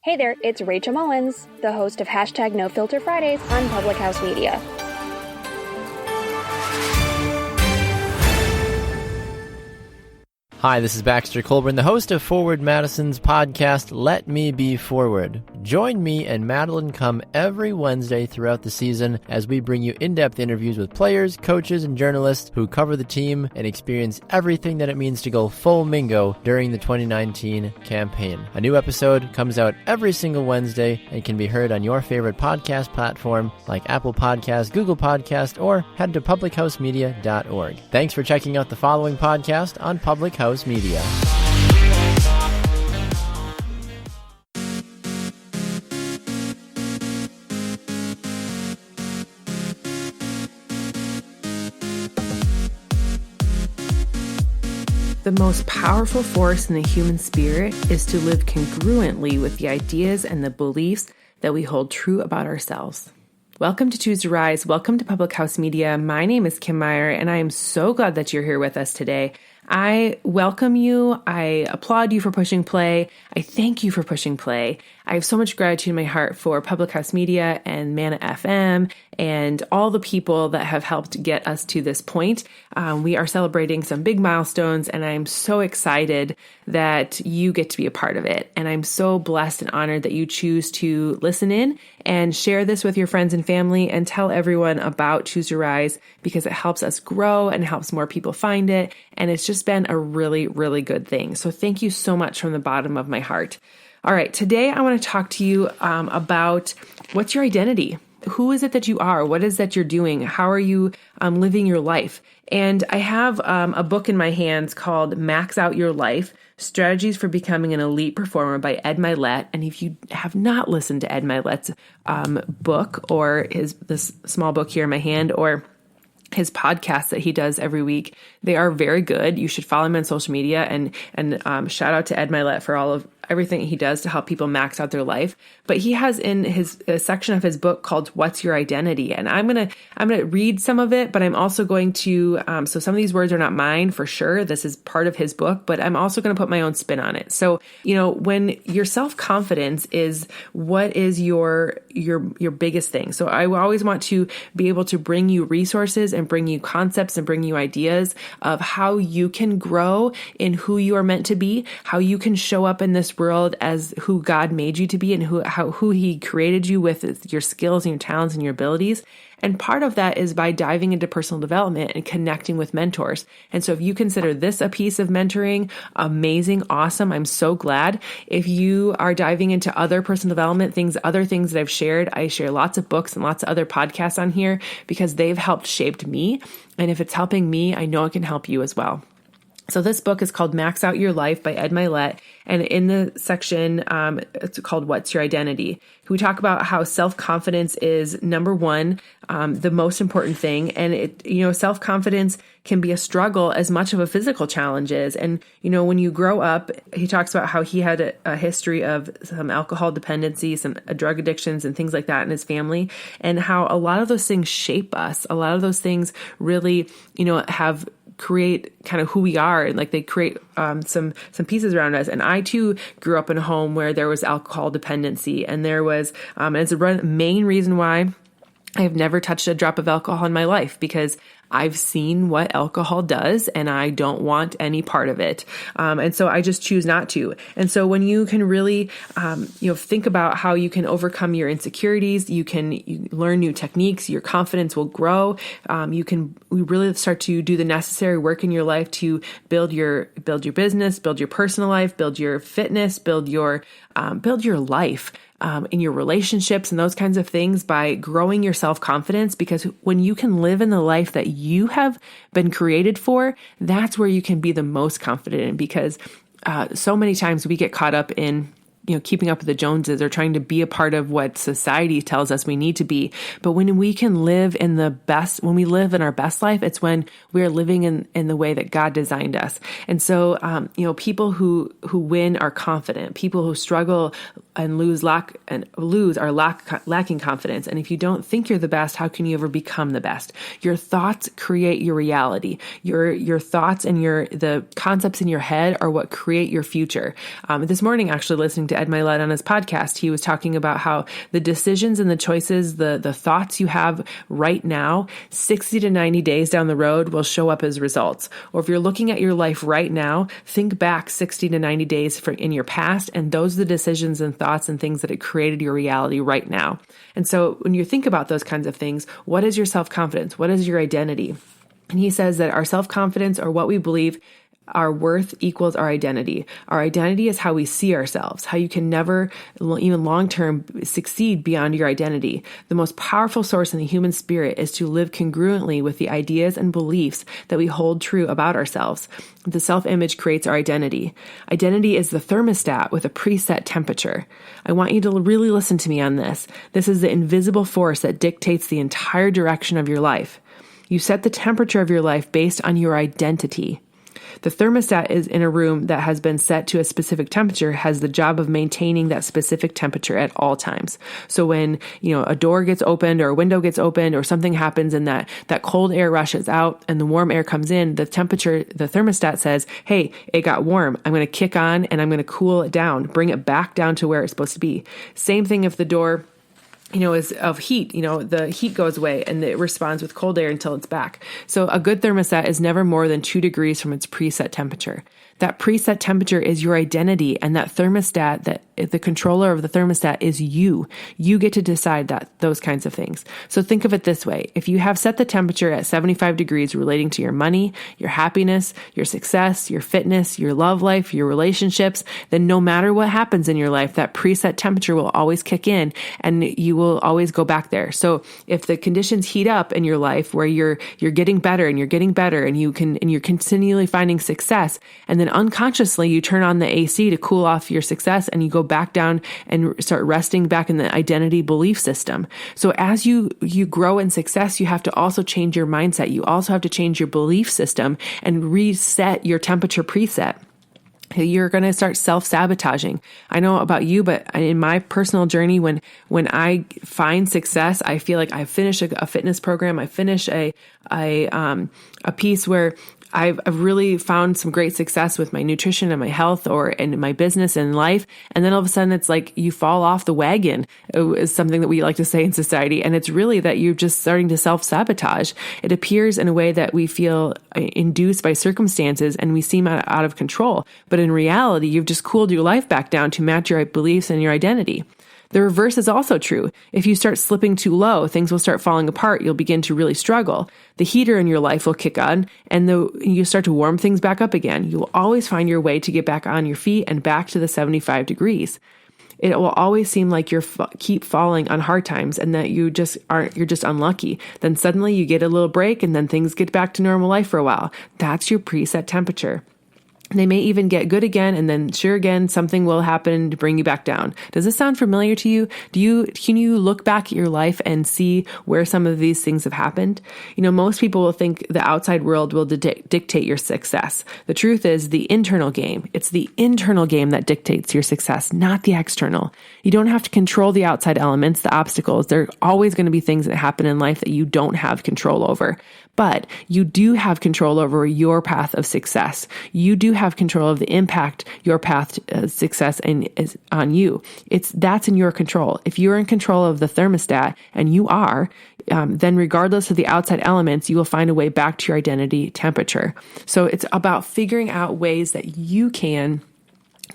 Hey there, it's Rachel Mullins, the host of Hashtag No Filter Fridays on Public House Media. Hi, this is Baxter Colburn, the host of Forward Madison's podcast, Let Me Be Forward. Join me and Madeline come every Wednesday throughout the season as we bring you in-depth interviews with players, coaches, and journalists who cover the team and experience everything that it means to go full Mingo during the 2019 campaign. A new episode comes out every single Wednesday and can be heard on your favorite podcast platform like Apple Podcasts, Google Podcasts, or head to publichousemedia.org. Thanks for checking out the following podcast on Public House Media. The most powerful force in the human spirit is to live congruently with the ideas and the beliefs that we hold true about ourselves. Welcome to Choose to Rise. Welcome to Public House Media. My name is Kim Meyer, and I am so glad that you're here with us today. I welcome you. I applaud you for pushing play. I thank you for pushing play. I have so much gratitude in my heart for Public House Media and Mana FM and all the people that have helped get us to this point. We are celebrating some big milestones, and I'm so excited that you get to be a part of it. And I'm so blessed and honored that you choose to listen in and share this with your friends and family and tell everyone about Choose to Rise, because it helps us grow and helps more people find it. And it's just been a really, really good thing. So thank you so much from the bottom of my heart. All right, today I want to talk to you about what's your identity? Who is it that you are? What is that you're doing? How are you living your life? And I have a book in my hands called MaxOut Your Life, Strategies for Becoming an Elite Performer by Ed Mylett. And if you have not listened to Ed Mylett's book, or this small book here in my hand, or his podcast that he does every week, they are very good. You should follow him on social media, and shout out to Ed Mylett for all of everything he does to help people max out their life. But he has in his section of his book called "What's Your Identity?" And I'm gonna read some of it, but I'm also going to so some of these words are not mine for sure. This is part of his book, but I'm also going to put my own spin on it. So when your self-confidence is what is your biggest thing. So I always want to be able to bring you resources and bring you concepts and bring you ideas of how you can grow in who you are meant to be, how you can show up in this world as who God made you to be, and who He created you with your skills and your talents and your abilities. And part of that is by diving into personal development and connecting with mentors. And so if you consider this a piece of mentoring, amazing, awesome. I'm so glad. If you are diving into other personal development things, other things that I've shared, I share lots of books and lots of other podcasts on here because they've helped shaped me. And if it's helping me, I know it can help you as well. So this book is called Max Out Your Life by Ed Mylett. And in the section, it's called What's Your Identity? We talk about how self-confidence is number one, the most important thing. And self-confidence can be a struggle as much of a physical challenge is. And, when you grow up, he talks about how he had a history of some alcohol dependency, some drug addictions and things like that in his family, and how a lot of those things shape us. A lot of those things really, create kind of who we are, and like they create some pieces around us. And I too grew up in a home where there was alcohol dependency, and there was it's a main reason why I have never touched a drop of alcohol in my life, because I've seen what alcohol does and I don't want any part of it. And so I just choose not to. And so when you can really, think about how you can overcome your insecurities, you learn new techniques, your confidence will grow. We really start to do the necessary work in your life to build your business, build your personal life, build your fitness, build your life. In your relationships and those kinds of things by growing your self-confidence, because when you can live in the life that you have been created for, that's where you can be the most confident in, because so many times we get caught up in keeping up with the Joneses or trying to be a part of what society tells us we need to be. But when we can live in when we live in our best life, it's when we're living in the way that God designed us. And so, people who win are confident. People who struggle and lose are lacking confidence. And if you don't think you're the best, how can you ever become the best? Your thoughts create your reality. Your thoughts and the concepts in your head are what create your future. This morning, actually listening to Ed Mylett on his podcast. He was talking about how the decisions and the choices, the thoughts you have right now, 60 to 90 days down the road will show up as results. Or if you're looking at your life right now, think back 60 to 90 days in your past, and those are the decisions and thoughts and things that have created your reality right now. And so when you think about those kinds of things, what is your self-confidence? What is your identity? And he says that our self-confidence, or what we believe our worth, equals our identity. Our identity is how we see ourselves, how you can never, even long-term, succeed beyond your identity. The most powerful source in the human spirit is to live congruently with the ideas and beliefs that we hold true about ourselves. The self-image creates our identity. Identity is the thermostat with a preset temperature. I want you to really listen to me on this. This is the invisible force that dictates the entire direction of your life. You set the temperature of your life based on your identity. The thermostat is in a room that has been set to a specific temperature, has the job of maintaining that specific temperature at all times. So when, a door gets opened or a window gets opened or something happens and that cold air rushes out and the warm air comes in, the thermostat says, hey, it got warm. I'm going to kick on and I'm going to cool it down, bring it back down to where it's supposed to be. Same thing if the door is of heat, the heat goes away and it responds with cold air until it's back. So a good thermostat is never more than 2 degrees from its preset temperature. That preset temperature is your identity, and that thermostat, that the controller of the thermostat is you. You get to decide those kinds of things. So think of it this way. If you have set the temperature at 75 degrees relating to your money, your happiness, your success, your fitness, your love life, your relationships, then no matter what happens in your life, that preset temperature will always kick in and you will always go back there. So if the conditions heat up in your life where you're getting better and you're continually finding success, and then unconsciously you turn on the AC to cool off your success and you go back down and start resting back in the identity belief system. So as you grow in success, you have to also change your mindset. You also have to change your belief system and reset your temperature preset. You're going to start self-sabotaging. I know about you, but in my personal journey, when I find success, I feel like I finish a fitness program. I finish a piece where I've really found some great success with my nutrition and my health or in my business and life. And then all of a sudden it's like you fall off the wagon is something that we like to say in society. And it's really that you're just starting to self-sabotage. It appears in a way that we feel induced by circumstances and we seem out of control. But in reality, you've just cooled your life back down to match your beliefs and your identity. The reverse is also true. If you start slipping too low, things will start falling apart. You'll begin to really struggle. The heater in your life will kick on and you start to warm things back up again. You will always find your way to get back on your feet and back to the 75 degrees. It will always seem like you're keep falling on hard times and that you're just unlucky. Then suddenly you get a little break and then things get back to normal life for a while. That's your preset temperature. They may even get good again, and then sure again, something will happen to bring you back down. Does this sound familiar to you? Can you look back at your life and see where some of these things have happened? Most people will think the outside world will dictate your success. The truth is the internal game. It's the internal game that dictates your success, not the external. You don't have to control the outside elements, the obstacles. There are always going to be things that happen in life that you don't have control over. But you do have control over your path of success. You do have control of the impact your path to success is on you. That's in your control. If you're in control of the thermostat, and you are, then regardless of the outside elements, you will find a way back to your identity temperature. So it's about figuring out ways that you can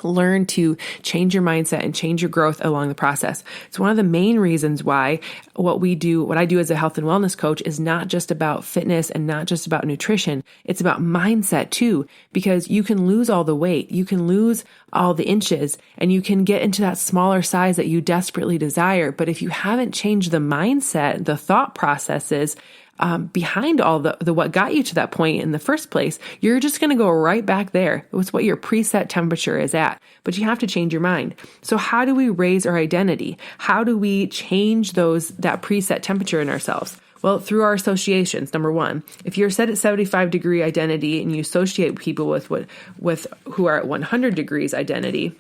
learn to change your mindset and change your growth along the process. It's one of the main reasons why what I do as a health and wellness coach is not just about fitness and not just about nutrition. It's about mindset too, because you can lose all the weight, you can lose all the inches, and you can get into that smaller size that you desperately desire. But if you haven't changed the mindset, the thought processes, behind all the what got you to that point in the first place, you're just going to go right back there. It's what your preset temperature is at, but you have to change your mind. So how do we raise our identity? How do we change that preset temperature in ourselves? Well, through our associations. Number one, if you're set at 75 degree identity and you associate people with who are at 100 degrees identity,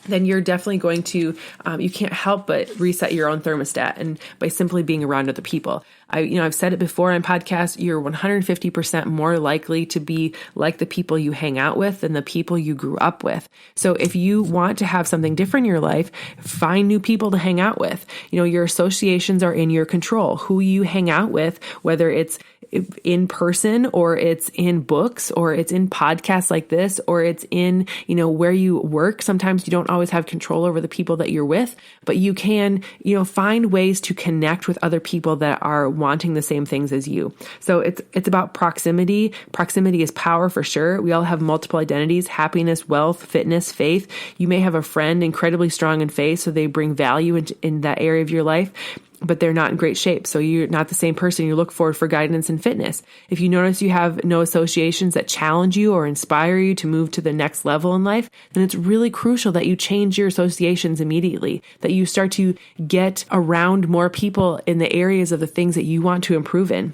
then you're definitely going to, you can't help but reset your own thermostat, and by simply being around other people. I've said it before on podcasts, you're 150% more likely to be like the people you hang out with than the people you grew up with. So if you want to have something different in your life, find new people to hang out with. Your associations are in your control. Who you hang out with, whether it's in person or it's in books or it's in podcasts like this or it's in, where you work. Sometimes you don't always have control over the people that you're with, but you can, find ways to connect with other people that are wanting the same things as you. So it's about proximity. Proximity is power for sure. We all have multiple identities: happiness, wealth, fitness, faith. You may have a friend incredibly strong in faith, so they bring value in that area of your life, but they're not in great shape. So you're not the same person you look for guidance and fitness. If you notice you have no associations that challenge you or inspire you to move to the next level in life, then it's really crucial that you change your associations immediately, that you start to get around more people in the areas of the things that you want to improve in.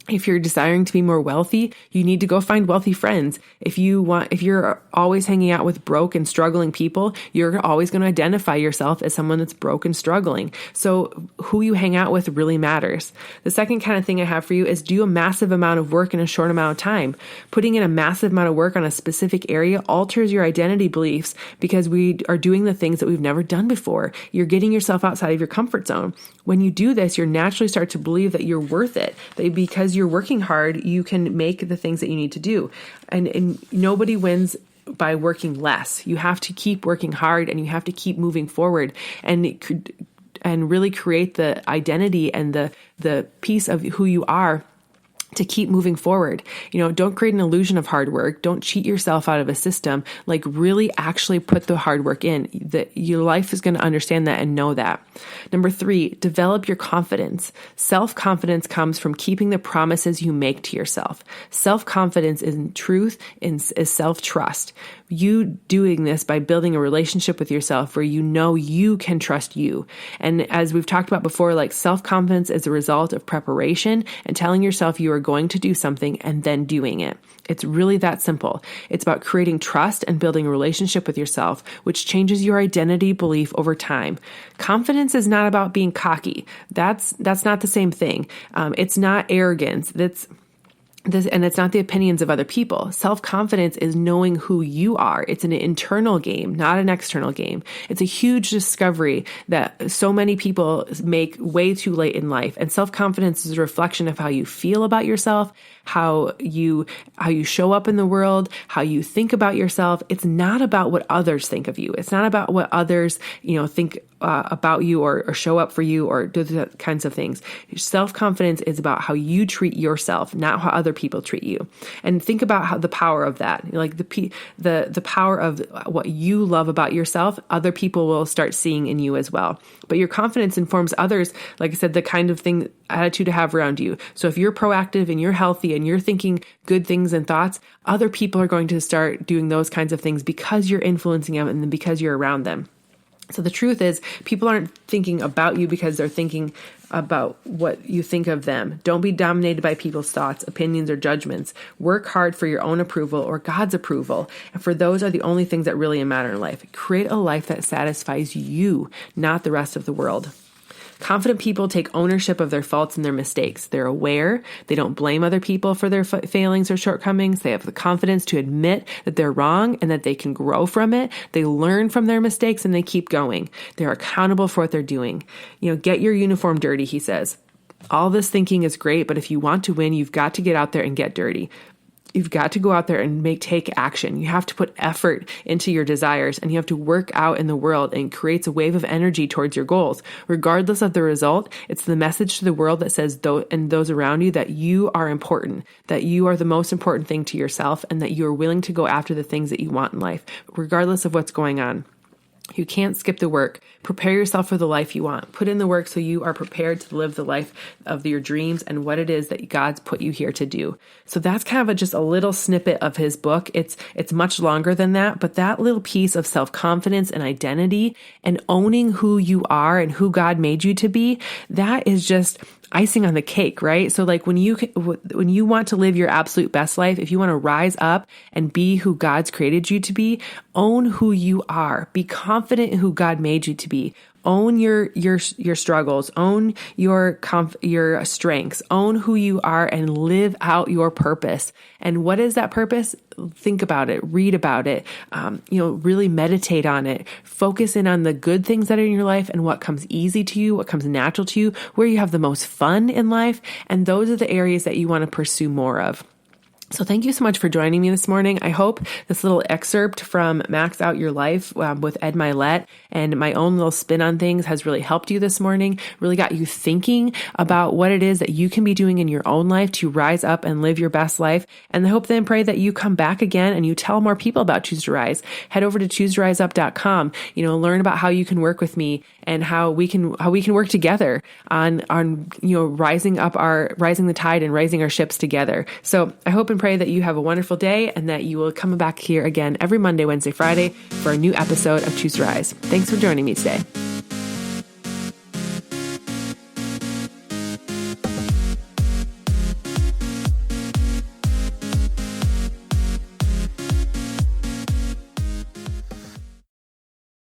If you're desiring to be more wealthy, you need to go find wealthy friends. If you're always hanging out with broke and struggling people, you're always going to identify yourself as someone that's broke and struggling. So who you hang out with really matters. The second kind of thing I have for you is do a massive amount of work in a short amount of time. Putting in a massive amount of work on a specific area alters your identity beliefs because we are doing the things that we've never done before. You're getting yourself outside of your comfort zone. When you do this, you naturally start to believe that you're worth it, that because you're working hard, you can make the things that you need to do. And nobody wins by working less. You have to keep working hard and you have to keep moving forward and really create the identity and the piece of who you are to keep moving forward. Don't create an illusion of hard work. Don't cheat yourself out of a system. Like, really actually put the hard work in. Your life is going to understand that and know that. Number 3, develop your confidence. Self-confidence comes from keeping the promises you make to yourself. Self-confidence in truth is self-trust. You doing this by building a relationship with yourself where you can trust you. And as we've talked about before, like, self-confidence is a result of preparation and telling yourself you are going to do something and then doing it. It's really that simple. It's about creating trust and building a relationship with yourself, which changes your identity belief over time. Confidence is not about being cocky. That's not the same thing. It's not arrogance. And it's not the opinions of other people. Self-confidence is knowing who you are. It's an internal game, not an external game. It's a huge discovery that so many people make way too late in life. And self-confidence is a reflection of how you feel about yourself, how you show up in the world, how you think about yourself. It's not about what others think of you. It's not about what others, think about you or show up for you or do the kinds of things. Self-confidence is about how you treat yourself, not how other people treat you. And think about how the power of that, like the power of what you love about yourself, other people will start seeing in you as well. But your confidence informs others, like I said, the kind of attitude to have around you. So if you're proactive and you're healthy and you're thinking good things and thoughts, other people are going to start doing those kinds of things because you're influencing them and because you're around them. So the truth is, people aren't thinking about you because they're thinking about what you think of them. Don't be dominated by people's thoughts, opinions, or judgments. Work hard for your own approval or God's approval. And for those are the only things that really matter in life. Create a life that satisfies you, not the rest of the world. Confident people take ownership of their faults and their mistakes. They're aware. They don't blame other people for their failings or shortcomings. They have the confidence to admit that they're wrong and that they can grow from it. They learn from their mistakes and they keep going. They're accountable for what they're doing. Get your uniform dirty, he says. All this thinking is great, but if you want to win, you've got to get out there and get dirty. You've got to go out there and take action. You have to put effort into your desires and you have to work out in the world, and it creates a wave of energy towards your goals. Regardless of the result, it's the message to the world that says and those around you that you are important, that you are the most important thing to yourself, and that you are willing to go after the things that you want in life, regardless of what's going on. You can't skip the work. Prepare yourself for the life you want. Put in the work so you are prepared to live the life of your dreams and what it is that God's put you here to do. So that's kind of just a little snippet of his book. It's much longer than that, but that little piece of self-confidence and identity and owning who you are and who God made you to be, that is just icing on the cake, right? So like when you want to live your absolute best life, if you want to rise up and be who God's created you to be, own who you are, be confident confident in who God made you to be. Own your struggles, own your strengths, own who you are, and live out your purpose. And what is that purpose? Think about it, read about it, really meditate on it, focus in on the good things that are in your life and what comes easy to you, what comes natural to you, where you have the most fun in life. And those are the areas that you want to pursue more of. So thank you so much for joining me this morning. I hope this little excerpt from Max Out Your Life with Ed Mylett and my own little spin on things has really helped you this morning, really got you thinking about what it is that you can be doing in your own life to rise up and live your best life. And I hope then pray that you come back again and you tell more people about Choose to Rise. Head over to chooseriseup.com, learn about how you can work with me and how we can work together on rising the tide and raising our ships together. So I hope and pray that you have a wonderful day and that you will come back here again every Monday, Wednesday, Friday for a new episode of Choose to Rise. Thanks for joining me today.